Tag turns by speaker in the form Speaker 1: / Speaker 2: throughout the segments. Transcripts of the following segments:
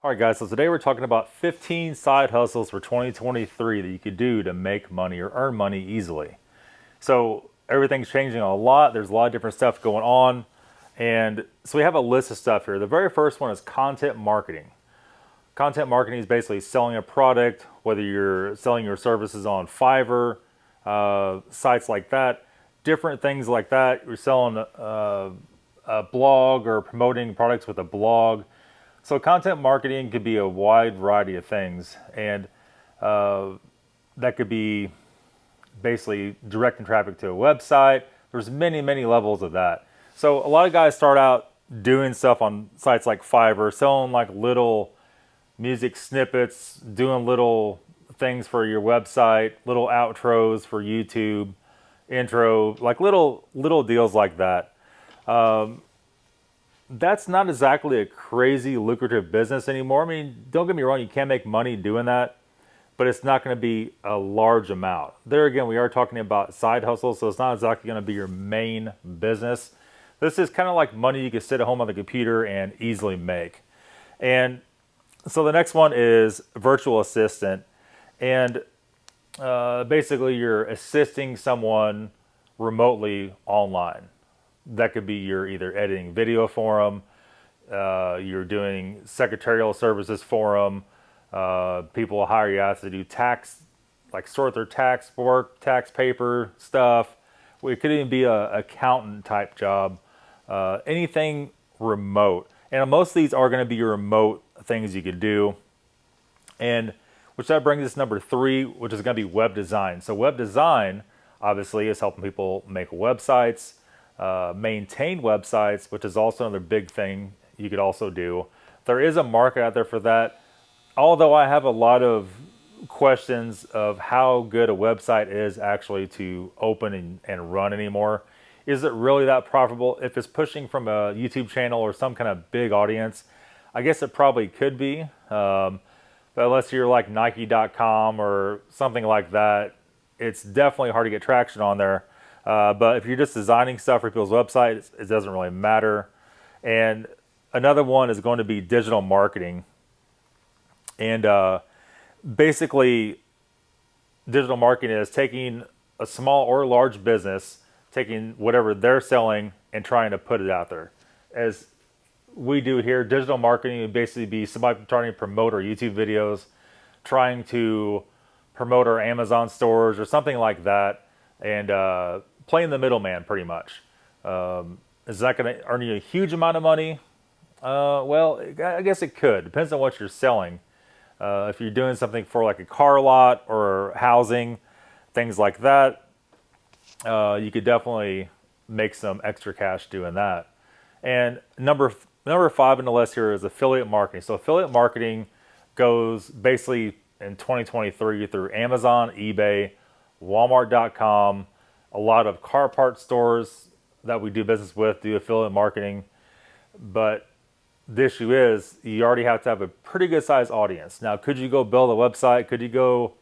Speaker 1: All right, guys, so today we're talking about 15 side hustles for 2023 that you could do to make money or earn money easily. So everything's changing a lot. There's a lot of different stuff going on. And so we have a list of stuff here. The very first one is content marketing. Content marketing is basically selling a product, whether you're selling your services on Fiverr, sites like that, different things like that. You're selling a blog or promoting products with a blog. So content marketing could be a wide variety of things, and that could be basically directing traffic to a website. There's many levels of that. So a lot of guys start out doing stuff on sites like Fiverr, selling like little music snippets, doing little things for your website, little outros for YouTube, intro, like little deals like that. That's not exactly a crazy lucrative business anymore. I mean, don't get me wrong, you can make money doing that, but it's not going to be a large amount. There again, we are talking about side hustles, so it's not exactly going to be your main business. This is kind of like money you can sit at home on the computer and easily make. And so the next one is virtual assistant. And basically you're assisting someone remotely online. That could be you're either editing video for them, you're doing secretarial services for them. People will hire you out to do tax, like sort their tax work, tax paper stuff. It could even be a accountant type job. Anything remote. And most of these are going to be your remote things you could do. And which that brings us number 3, which is going to be web design. So web design, obviously, is helping people make websites, maintain websites, which is also another big thing you could also do. There is a market out there for that. Although I have a lot of questions of how good a website is actually to open and run anymore. Is it really that profitable? If it's pushing from a YouTube channel or some kind of big audience, I guess it probably could be. But unless you're like Nike.com or something like that, it's definitely hard to get traction on there. But if you're just designing stuff for people's websites, it doesn't really matter. And another one is going to be digital marketing. And basically, digital marketing is taking a small or large business, taking whatever they're selling and trying to put it out there. As we do here, digital marketing would basically be somebody trying to promote our YouTube videos, trying to promote our Amazon stores or something like that, and playing the middleman pretty much. Is that going to earn you a huge amount of money? Well, I guess it could. Depends on what you're selling. If you're doing something for like a car lot or housing, things like that, you could definitely make some extra cash doing that. And number 5 on the list here is affiliate marketing. So affiliate marketing goes basically in 2023 through Amazon, eBay, Walmart.com. A lot of car part stores that we do business with do affiliate marketing. But the issue is you already have to have a pretty good sized audience. Now, could you go build a website? Could you go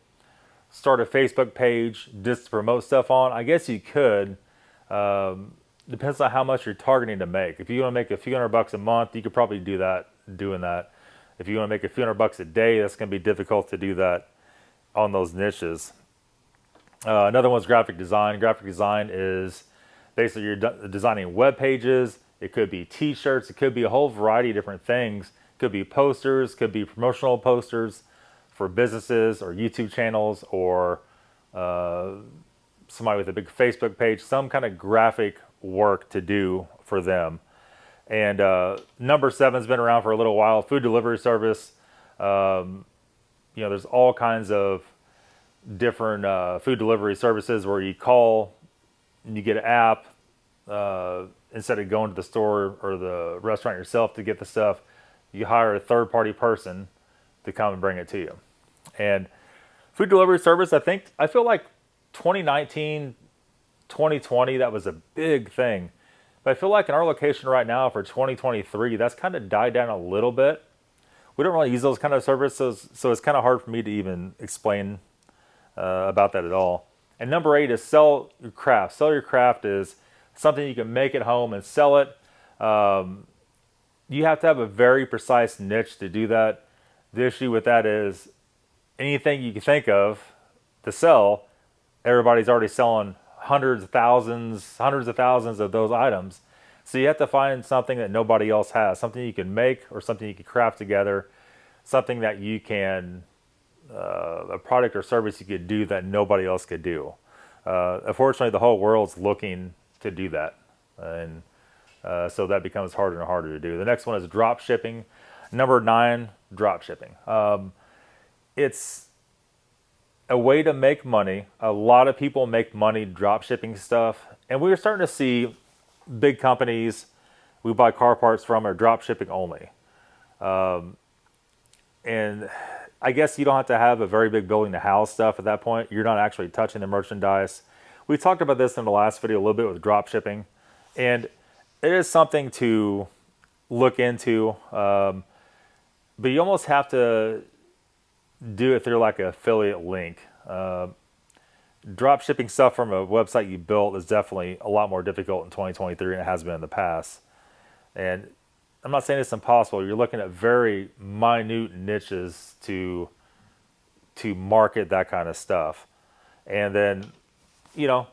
Speaker 1: start a Facebook page just to promote stuff on? I guess you could. Depends on how much you're targeting to make. If you want to make a few $100 a month, you could probably do that doing that. If you want to make a few $100 a day, that's going to be difficult to do that on those niches. Another one's graphic design. Graphic design is basically you're designing web pages. It could be t-shirts. It could be a whole variety of different things. It could be posters. It could be promotional posters for businesses or YouTube channels or somebody with a big Facebook page. Some kind of graphic work to do for them. And number 7's been around for a little while. Food delivery service. There's all kinds of different food delivery services where you call and you get an app. Instead of going to the store or the restaurant yourself to get the stuff, you hire a third-party person to come and bring it to you. And food delivery service, I feel like 2019, 2020, that was a big thing. But I feel like in our location right now for 2023, that's kind of died down a little bit. We don't really use those kind of services, so it's kind of hard for me to even explain about that at all. And number 8 is sell your craft. Sell your craft is something you can make at home and sell it. You have to have a very precise niche to do that. The issue with that is anything you can think of to sell, everybody's already selling hundreds of thousands of those items. So you have to find something that nobody else has, something you can make or something you can craft together, something that you can, a product or service you could do that nobody else could do. Unfortunately, the whole world's looking to do that. And so that becomes harder and harder to do. The next one is drop shipping. Number 9, drop shipping. It's a way to make money. A lot of people make money drop shipping stuff. And we're starting to see big companies we buy car parts from are drop shipping only. And I guess you don't have to have a very big building to house stuff at that point. You're not actually touching the merchandise. We talked about this in the last video a little bit with drop shipping. And it is something to look into. But you almost have to do it through like an affiliate link. Drop shipping stuff from a website you built is definitely a lot more difficult in 2023 than it has been in the past. And I'm not saying it's impossible. You're looking at very minute niches to market that kind of stuff. And then,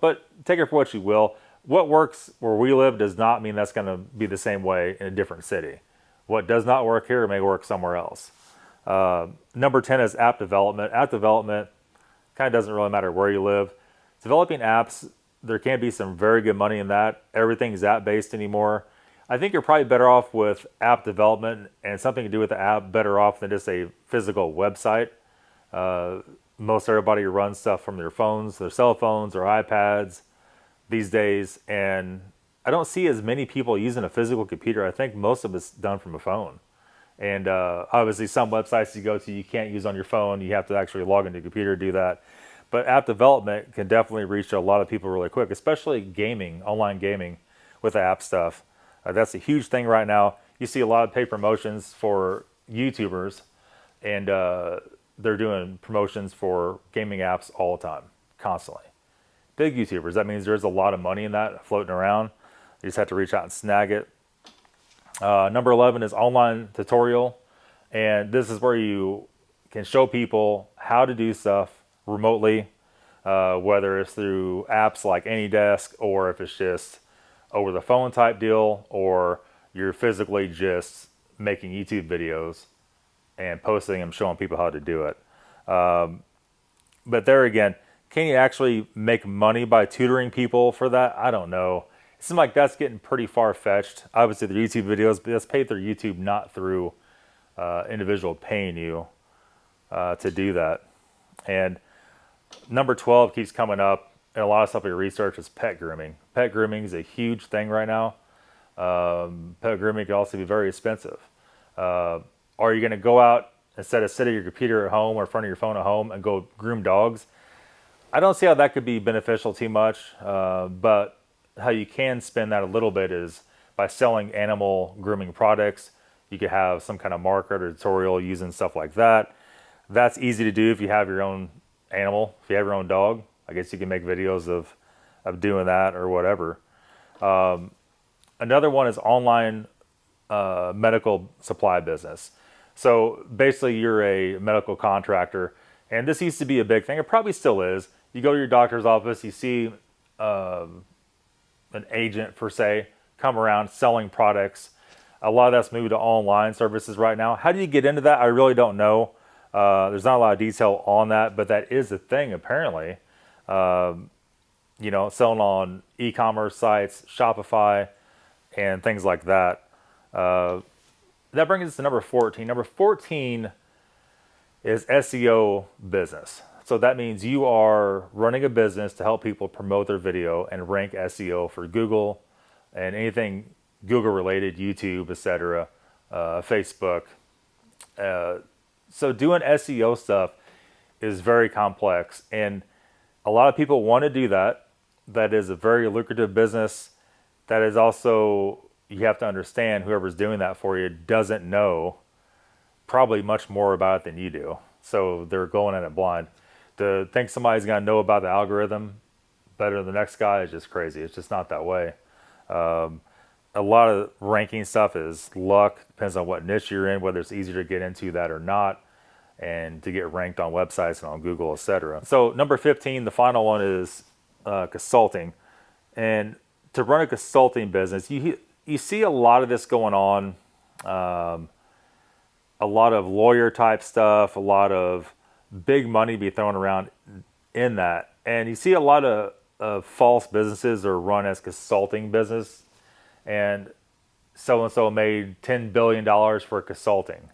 Speaker 1: but take it for what you will. What works where we live does not mean that's going to be the same way in a different city. What does not work here may work somewhere else. Number 10 is app development. App development kind of doesn't really matter where you live. Developing apps, there can be some very good money in that. Everything's app-based anymore. I think you're probably better off with app development and something to do with the app better off than just a physical website. Most everybody runs stuff from their phones, their cell phones, or iPads these days. And I don't see as many people using a physical computer. I think most of it's done from a phone. And obviously some websites you go to you can't use on your phone. You have to actually log into your computer to do that. But app development can definitely reach a lot of people really quick, especially gaming, online gaming with the app stuff. That's a huge thing right now. You see a lot of paid promotions for YouTubers, and they're doing promotions for gaming apps all the time, constantly. Big YouTubers, that means there's a lot of money in that floating around. You just have to reach out and snag it. Number 11 is online tutorial. And this is where you can show people how to do stuff remotely, whether it's through apps like AnyDesk or if it's just over the phone type deal, or you're physically just making YouTube videos and posting them, showing people how to do it. But there again, can you actually make money by tutoring people for that? I don't know. It seems like that's getting pretty far-fetched. Obviously, the YouTube videos, but that's paid through YouTube, not through individual paying you to do that. And number 12 keeps coming up, and a lot of stuff we research is pet grooming. Pet grooming is a huge thing right now. Pet grooming can also be very expensive. Are you going to go out instead of sitting at your computer at home or in front of your phone at home and go groom dogs? I don't see how that could be beneficial too much, but how you can spend that a little bit is by selling animal grooming products. You could have some kind of market or tutorial using stuff like that. That's easy to do if you have your own animal, if you have your own dog. I guess you can make videos of doing that or whatever. Another one is online medical supply business. So basically you're a medical contractor, and this used to be a big thing. It probably still is. You go to your doctor's office, you see an agent, per se, come around selling products. A lot of that's moved to online services right now. How do you get into that? I really don't know. There's not a lot of detail on that, but that is a thing apparently. Selling on e-commerce sites, Shopify, and things like that. That brings us to number 14. Number 14 is SEO business. So that means you are running a business to help people promote their video and rank SEO for Google and anything Google related, YouTube, etc., Facebook. So doing SEO stuff is very complex, and a lot of people want to do that. That is a very lucrative business. That is also, you have to understand, whoever's doing that for you doesn't know probably much more about it than you do. So they're going in it blind. To think somebody's going to know about the algorithm better than the next guy is just crazy. It's just not that way. A lot of ranking stuff is luck. Depends on what niche you're in, whether it's easier to get into that or not. and to get ranked on websites and on Google, etc. So number 15, the final one is consulting. And to run a consulting business, you see a lot of this going on, a lot of lawyer type stuff, a lot of big money be thrown around in that. And you see a lot of false businesses are run as consulting business. And so made $10 billion for consulting,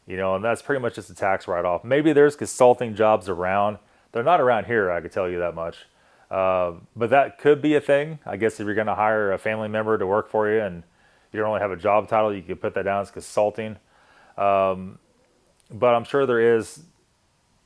Speaker 1: and that's pretty much just a tax write-off. Maybe there's consulting jobs around. They're not around here, I could tell you that much. But that could be a thing. I guess if you're going to hire a family member to work for you and you don't really have a job title, you could put that down as consulting. But I'm sure there is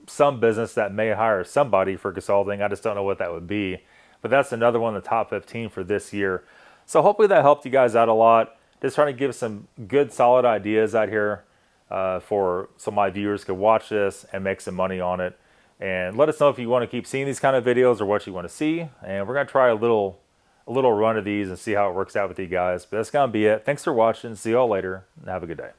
Speaker 1: some business that may hire somebody for consulting. I just don't know what that would be. But that's another one of the top 15 for this year. So hopefully that helped you guys out a lot. Just trying to give some good, solid ideas out here so my viewers could watch this and make some money on it. And let us know if you want to keep seeing these kind of videos or what you want to see. And we're going to try a little run of these and see how it works out with you guys. But that's going to be it. Thanks for watching. See you all later and have a good day.